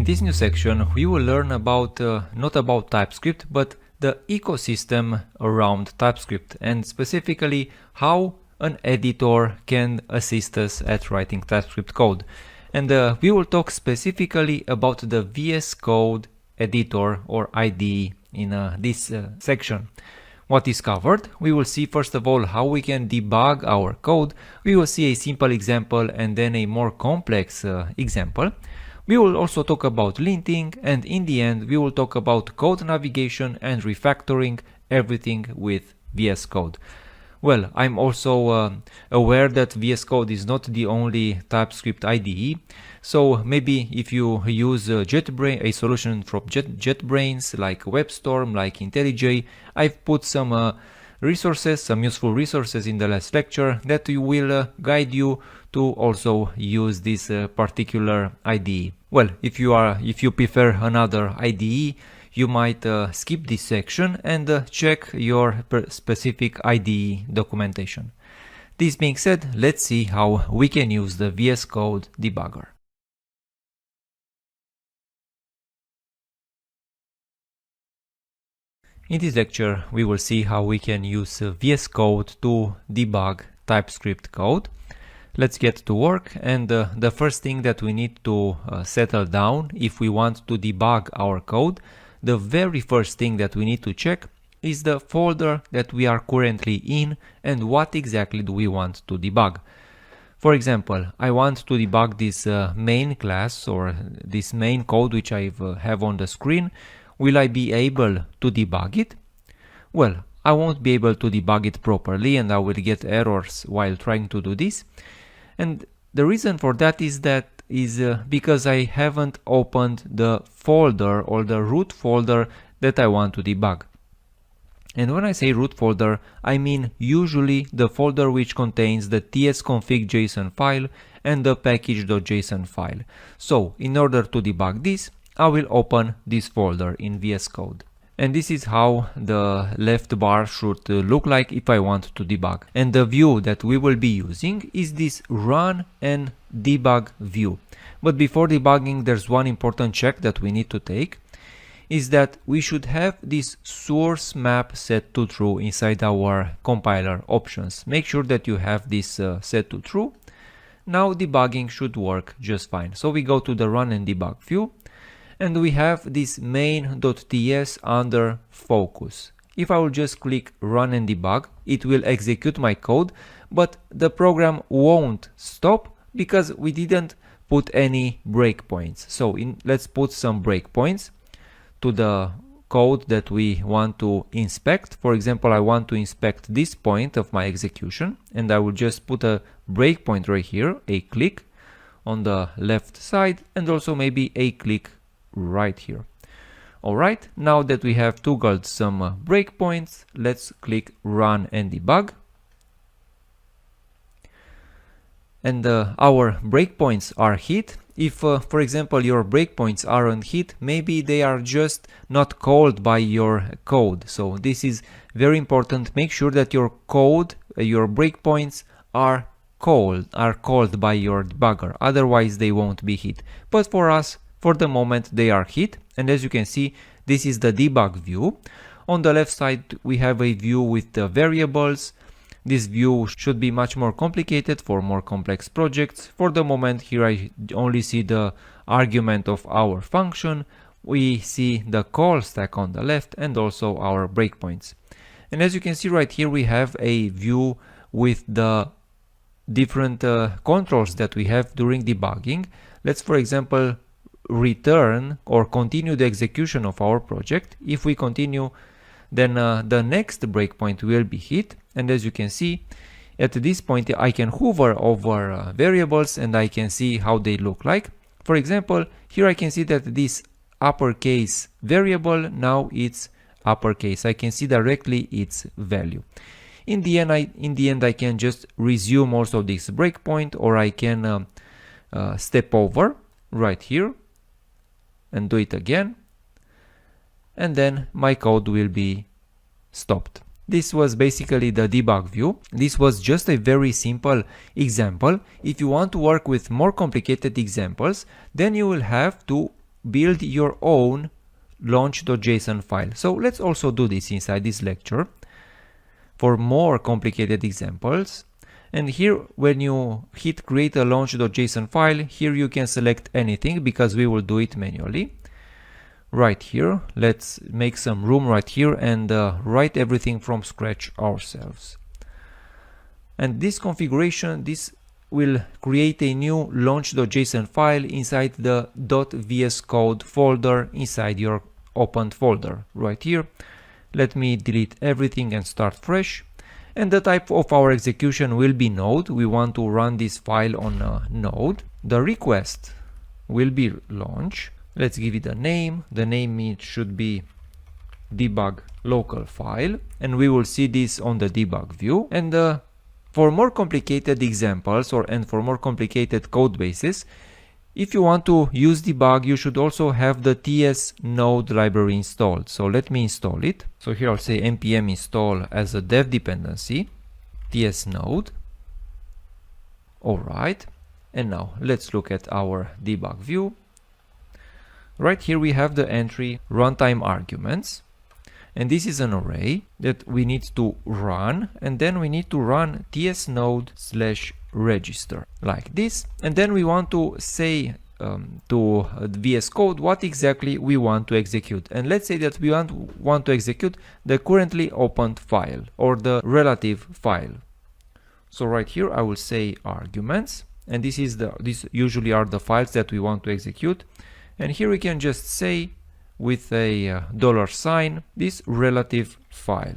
In this new section, we will learn about not about TypeScript, but the ecosystem around TypeScript, and specifically how an editor can assist us at writing TypeScript code. And we will talk specifically about the VSCode editor or IDE in this section. What is covered? We will see first of all how we can debug our code. We will see a simple example and then a more complex example. We will also talk about linting, and in the end we will talk about code navigation and refactoring, everything with VS Code. Well, I'm also aware that VS Code is not the only TypeScript IDE, so maybe if you use JetBrains, a solution from JetBrains like WebStorm, like IntelliJ, I've put some resources, some useful resources in the last lecture that will guide you to also use this particular IDE. Well, if you prefer another IDE, you might skip this section and check your specific IDE documentation. This being said, let's see how we can use the VS Code debugger. In this lecture, we will see how we can use VS Code to debug TypeScript code. Let's get to work, and the first thing that we need to settle down if we want to debug our code, the very first thing that we need to check is the folder that we are currently in and what exactly do we want to debug. For example, I want to debug this main class or this main code which I have on the screen. Will I be able to debug it? Well, I won't be able to debug it properly and I will get errors while trying to do this. And the reason for that is because I haven't opened the folder or the root folder that I want to debug. And when I say root folder, I mean usually the folder which contains the tsconfig.json file and the package.json file. So in order to debug this, I will open this folder in VS Code. And this is how the left bar should look like if I want to debug. And the view that we will be using is this run and debug view. But before debugging, there's one important check that we need to take, is that we should have this source map set to true inside our compiler options. Make sure that you have this set to true. Now debugging should work just fine. So we go to the run and debug view, and we have this main.ts under focus. If I will just click run and debug, it will execute my code, but the program won't stop because we didn't put any breakpoints. So let's put some breakpoints to the code that we want to inspect. For example, I want to inspect this point of my execution, and I will just put a breakpoint right here, a click on the left side, and also maybe a click right here. Alright, now that we have toggled some breakpoints, let's click run and debug. And our breakpoints are hit. If, for example, your breakpoints aren't hit, maybe they are just not called by your code. So this is very important. Make sure that your code, your breakpoints are called by your debugger. Otherwise, they won't be hit. But for us, for the moment, they are hit. And as you can see, this is the debug view. On the left side, we have a view with the variables. This view should be much more complicated for more complex projects. For the moment, here I only see the argument of our function. We see the call stack on the left and also our breakpoints. And as you can see right here, we have a view with the different controls that we have during debugging. Let's, for example, return or continue the execution of our project. If we continue, then the next breakpoint will be hit. And as you can see, at this point I can hover over variables and I can see how they look like. For example, here I can see that this uppercase variable, now it's uppercase. I can see directly its value. In the end I can just resume also this breakpoint, or I can step over right here and do it again, and then my code will be stopped. This was basically the debug view. This was just a very simple example. If you want to work with more complicated examples, then you will have to build your own launch.json file. So let's also do this inside this lecture for more complicated examples. And here, when you hit create a launch.json file, here you can select anything because we will do it manually. Right here, let's make some room right here and write everything from scratch ourselves. And this configuration, this will create a new launch.json file inside the .vscode folder inside your opened folder. Right here, let me delete everything and start fresh. And the type of our execution will be node. We want to run this file on node. The request will be launch. Let's give it a name. The name it should be debug local file, and we will see this on the debug view. And for more complicated examples and for more complicated code bases, if you want to use debug, you should also have the TS node library installed. So let me install it. So here I'll say npm install as a dev dependency, TS node. All right. And now let's look at our debug view. Right here we have the entry runtime arguments. And this is an array that we need to run, and then we need to run ts node /register like this. And then we want to say to VS Code what exactly we want to execute. And let's say that we want to execute the currently opened file or the relative file. So right here I will say arguments, and these usually are the files that we want to execute. And here we can just say with a $sign this relative file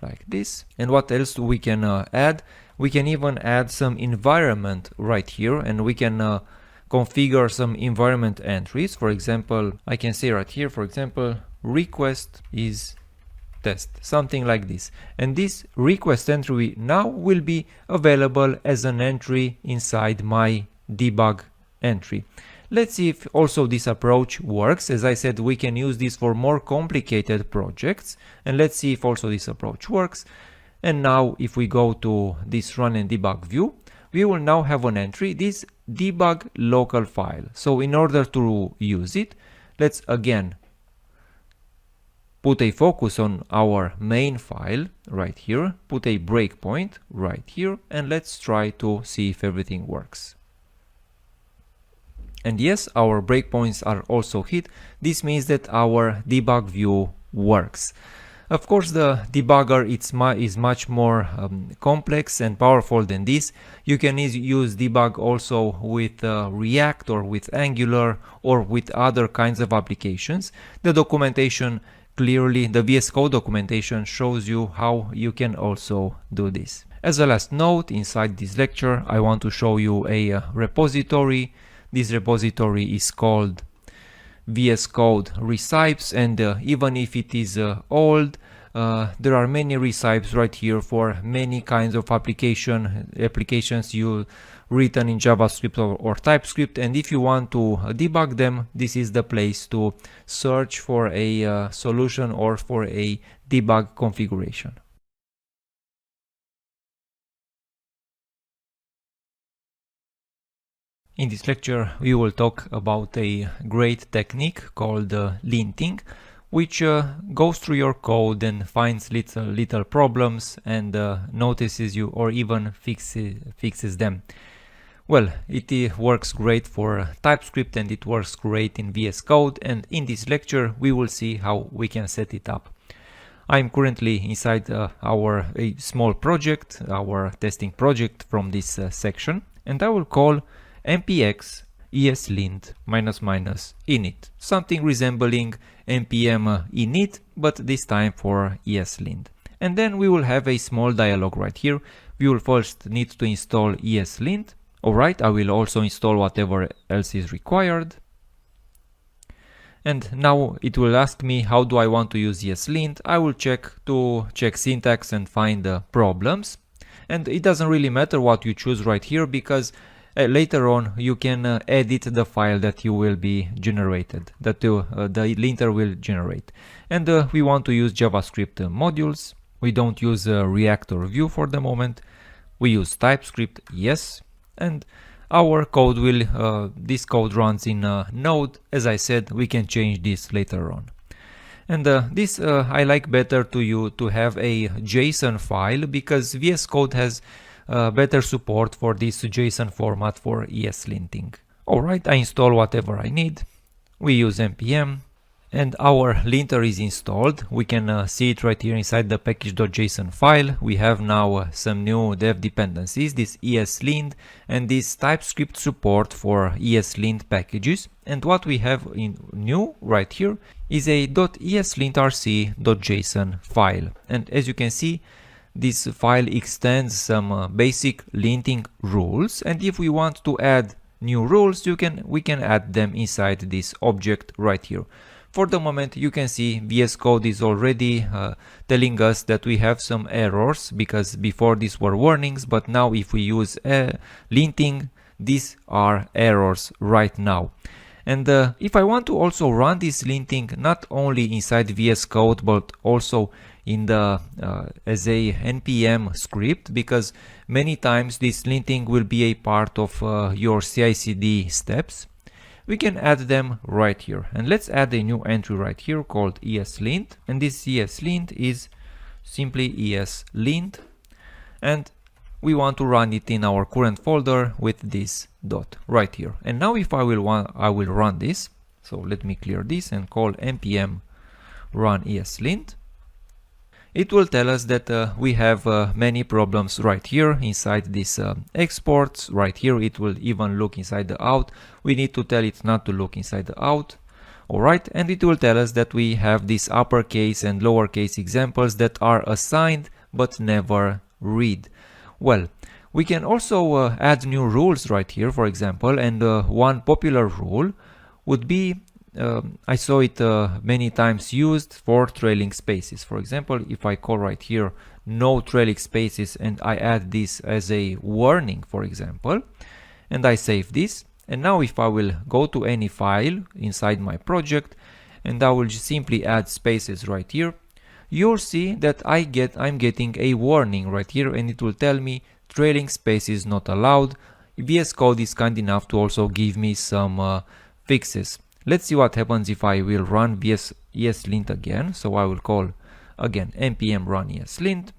like this. And what else we can add? We can even add some environment right here, and we can configure some environment entries. For example, I can say right here, for example, request is test, something like this. And this request entry now will be available as an entry inside my debug entry. Let's see if also this approach works. As I said, we can use this for more complicated projects, and let's see if also this approach works. And now if we go to this run and debug view, we will now have an entry, this debug local file. So in order to use it, let's again put a focus on our main file right here, put a breakpoint right here, and let's try to see if everything works. And yes, our breakpoints are also hit. This means that our debug view works. Of course, the debugger is much more complex and powerful than this. You can use debug also with React or with Angular or with other kinds of applications. The documentation clearly, the VS Code documentation shows you how you can also do this. As a last note, inside this lecture, I want to show you a repository. This repository is called VSCode recipes, and even if it is old, there are many recipes right here for many kinds of applications you written in JavaScript or TypeScript. And if you want to debug them, this is the place to search for a solution or for a debug configuration. In this lecture, we will talk about a great technique called linting, which goes through your code and finds little problems and notices you or even fixes them. Well, it works great for TypeScript and it works great in VS Code, and in this lecture we will see how we can set it up. I'm currently inside our small project, our testing project from this section, and I will call npx eslint -- init, something resembling npm init, but this time for eslint. And then we will have a small dialog right here. We will first need to install eslint. Alright, I will also install whatever else is required. And now it will ask me how do I want to use eslint. I will check syntax and find the problems. And it doesn't really matter what you choose right here, because later on you can edit the file that you will be generated, that the linter will generate. And we want to use JavaScript modules. We don't use React or Vue for the moment. We use TypeScript, yes. And our code will, this code runs in Node. As I said, we can change this later on. And this I like better to have a JSON file, because VS Code has better support for this JSON format for ESLinting. Alright, I install whatever I need. We use npm and our linter is installed. We can see it right here inside the package.json file. We have now some new dev dependencies, this ESLint and this TypeScript support for ESLint packages. And what we have in new right here is a .eslintrc.json file. And as you can see, this file extends some basic linting rules. And if we want to add new rules, we can add them inside this object right here. For the moment, you can see VS Code is already telling us that we have some errors, because before these were warnings, but now if we use linting, these are errors right now. And if I want to also run this linting not only inside VS Code but also in the as a npm script, because many times this linting will be a part of your CI/CD steps, we can add them right here. And let's add a new entry right here called ESLint, and this ESLint is simply ESLint, and we want to run it in our current folder with this dot right here. And now if I will run this, so let me clear this and call npm run ESLint. It will tell us that we have many problems right here inside this exports. Right here it will even look inside the out. We need to tell it not to look inside the out. Alright, and it will tell us that we have these uppercase and lowercase examples that are assigned but never read. Well, we can also add new rules right here, for example, and one popular rule would be I saw it many times used for trailing spaces. For example, if I call right here no trailing spaces and I add this as a warning, for example, and I save this, and now if I will go to any file inside my project and I will just simply add spaces right here, you'll see that I'm getting a warning right here, and it will tell me trailing spaces not allowed. VS Code is kind enough to also give me some fixes. Let's see what happens if I will run ESLint again. So I will call again npm run ESLint.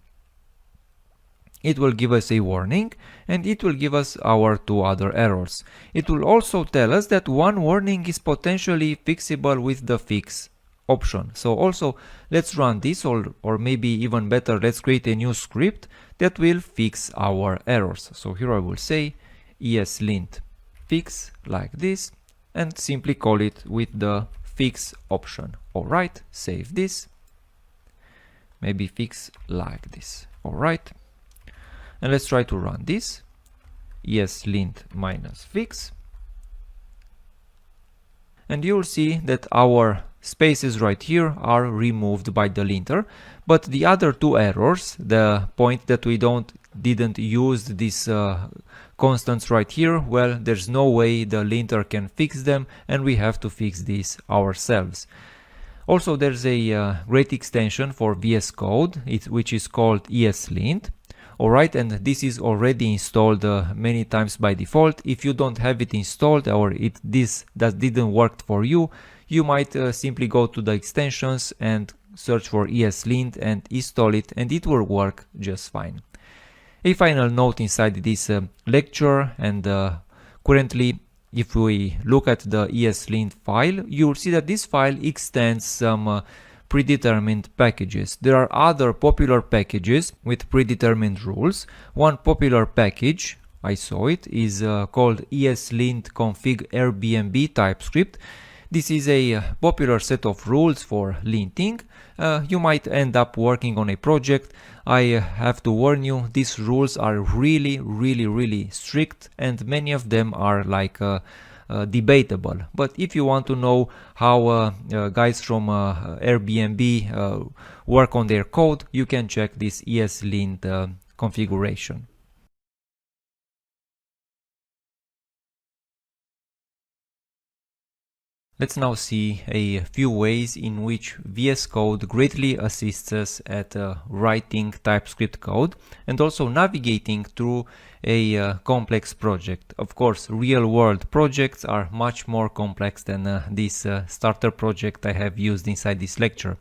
It will give us a warning, and it will give us our two other errors. It will also tell us that one warning is potentially fixable with the fix option. So also let's run this, or maybe even better, let's create a new script that will fix our errors. So here I will say ESLint fix like this, and simply call it with the fix option. Alright, save this. Maybe fix like this. Alright. And let's try to run this. ESLint -fix. And you'll see that our spaces right here are removed by the linter. But the other two errors, the point that we didn't use this constants right here, well, there's no way the linter can fix them, and we have to fix this ourselves. Also, there's a great extension for VS Code, which is called ESLint. Alright, and this is already installed many times by default. If you don't have it installed, or this didn't work for you, you might simply go to the extensions and search for ESLint and install it, and it will work just fine. A final note inside this lecture, and currently if we look at the ESLint file, you'll see that this file extends some predetermined packages. There are other popular packages with predetermined rules. One popular package, I saw it, is called ESLint config Airbnb TypeScript. This is a popular set of rules for linting. You might end up working on a project. I have to warn you, these rules are really strict, and many of them are like debatable. But if you want to know how guys from Airbnb work on their code, you can check this ESLint configuration. Let's now see a few ways in which VS Code greatly assists us at writing TypeScript code and also navigating through a complex project. Of course, real-world projects are much more complex than this starter project I have used inside this lecture.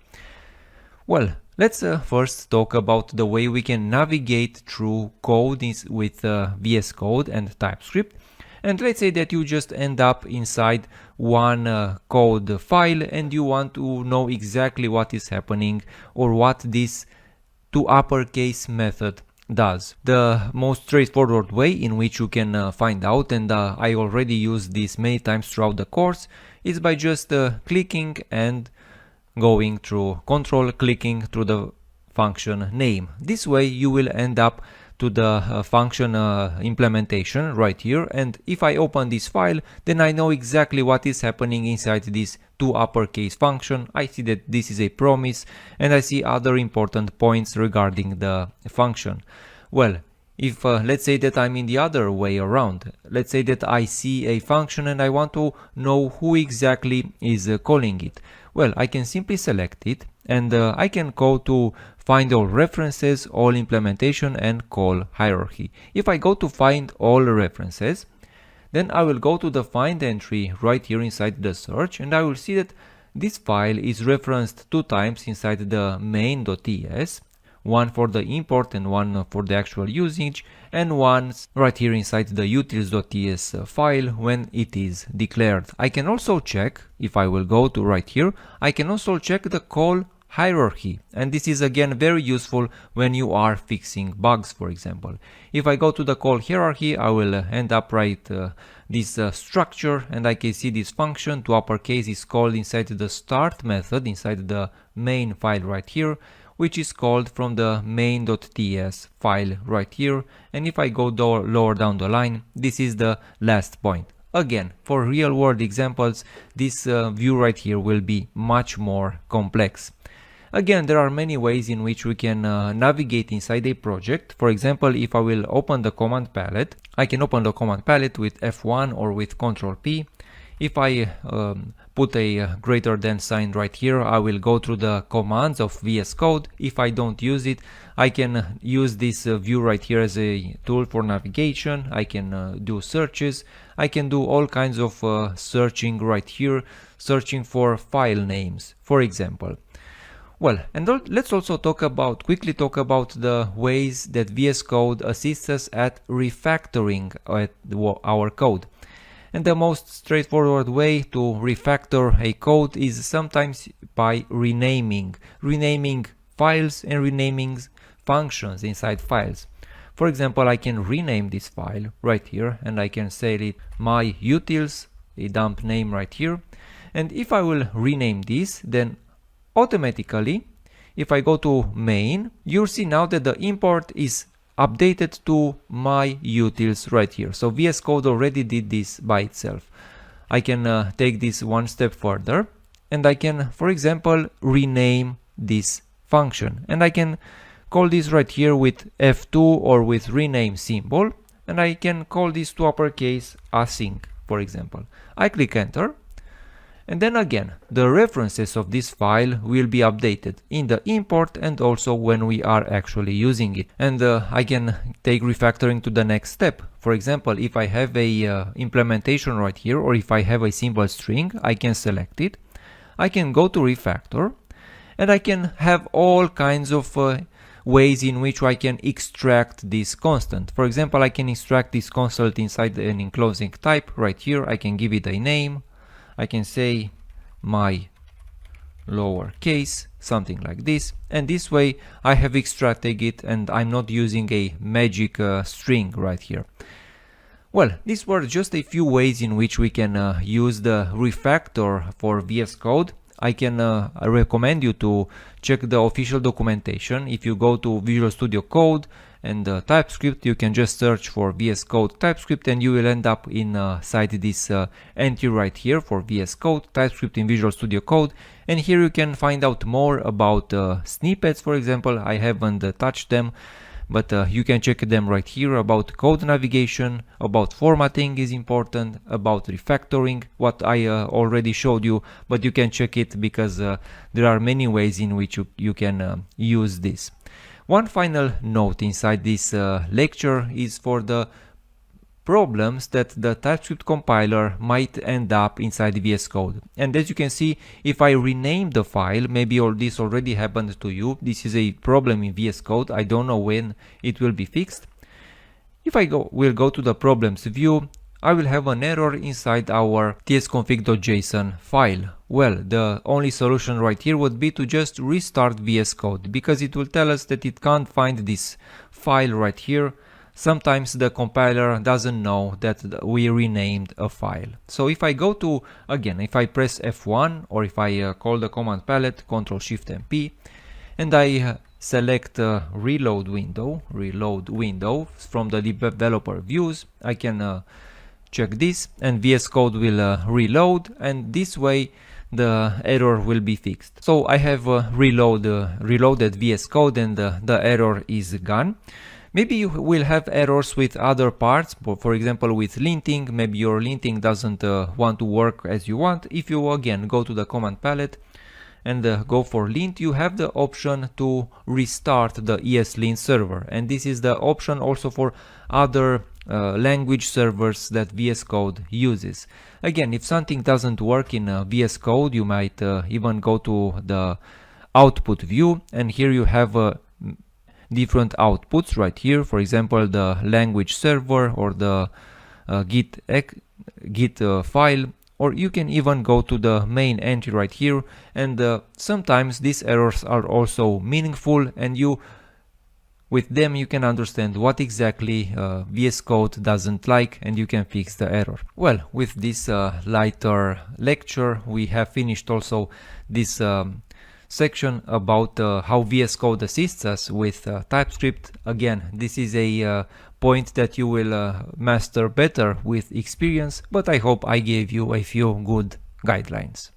Well, let's first talk about the way we can navigate through code with VS Code and TypeScript. And let's say that you just end up inside one code file and you want to know exactly what is happening or what this toUpperCase method does. The most straightforward way in which you can find out, and I already used this many times throughout the course, is by just clicking and going through clicking through the function name. This way you will end up to the function implementation right here, and if I open this file, then I know exactly what is happening inside this toUpperCase function. I see that this is a promise and I see other important points regarding the function. Well, if let's say that I'm in the other way around, let's say that I see a function and I want to know who exactly is calling it. Well, I can simply select it and I can go to find all references, all implementation, and call hierarchy. If I go to find all references, then I will go to the find entry right here inside the search, and I will see that this file is referenced 2 times inside the main.ts, one for the import and one for the actual usage, and one right here inside the utils.ts file when it is declared. I can also check, if I will go to right here, I can also check the call hierarchy, and this is again very useful when you are fixing bugs, for example. If I go to the call hierarchy, I will end up right this structure, and I can see this function toUpperCase is called inside the start method inside the main file right here, which is called from the main.ts file right here, and if I go lower down the line, this is the last point. Again, for real world examples, this view right here will be much more complex. Again, there are many ways in which we can navigate inside a project. For example, if I will open the command palette, I can open the command palette with F1 or with Ctrl P. If I put a greater than sign right here, I will go through the commands of VS Code. If I don't use it, I can use this view right here as a tool for navigation. I can do searches. I can do all kinds of searching right here, searching for file names, for example. Well, and let's also quickly talk about the ways that VS Code assists us at refactoring our code. And the most straightforward way to refactor a code is sometimes by renaming files and renaming functions inside files. For example, I can rename this file right here and I can say it my utils, a dump name right here. And if I will rename this, then automatically, if I go to main, you'll see now that the import is updated to my utils right here. So VS Code already did this by itself. I can take this one step further and I can, for example, rename this function, and I can call this right here with F2 or with rename symbol, and I can call this toUpperCase async, for example. I click enter. And then again, the references of this file will be updated in the import and also when we are actually using it. And I can take refactoring to the next step. For example, if I have a implementation right here, or if I have a simple string, I can select it. I can go to refactor, and I can have all kinds of ways in which I can extract this constant. For example, I can extract this constant inside an enclosing type right here. I can give it a name. I can say my lowercase, something like this, and this way I have extracted it and I'm not using a magic string right here. Well, these were just a few ways in which we can use the refactor for VS Code. I can recommend you to check the official documentation. If you go to Visual Studio Code and TypeScript, you can just search for VS Code TypeScript and you will end up inside this entry right here for VS Code TypeScript in Visual Studio Code, and here you can find out more about snippets. For example, I haven't touched them, but you can check them right here. About code navigation, about formatting is important, about refactoring, what I already showed you, but you can check it because there are many ways in which you can use this. One final note inside this lecture is for the problems that the TypeScript compiler might end up inside VS Code. And as you can see, if I rename the file, maybe all this already happened to you. This is a problem in VS Code. I don't know when it will be fixed. If I will go to the problems view, I will have an error inside our tsconfig.json file. Well, the only solution right here would be to just restart VS Code, because it will tell us that it can't find this file right here. Sometimes the compiler doesn't know that we renamed a file. So if I go to, again, if I press F1 or if I call the command palette, Ctrl Shift and P, and I select reload window from the developer views, I can check this and VS Code will reload, and this way the error will be fixed. So I have reloaded VS Code and the error is gone. Maybe you will have errors with other parts, for example with linting. Maybe your linting doesn't want to work as you want. If you again go to the command palette and go for lint, you have the option to restart the ESLint server, and this is the option also for other language servers that VS Code uses. Again, if something doesn't work in VS Code, you might even go to the output view, and here you have different outputs right here. For example, the language server or the git file, or you can even go to the main entry right here, and sometimes these errors are also meaningful, and with them you can understand what exactly VS Code doesn't like, and you can fix the error. Well, with this lighter lecture we have finished also this section about how VS Code assists us with TypeScript. Again, this is a point that you will master better with experience, but I hope I gave you a few good guidelines.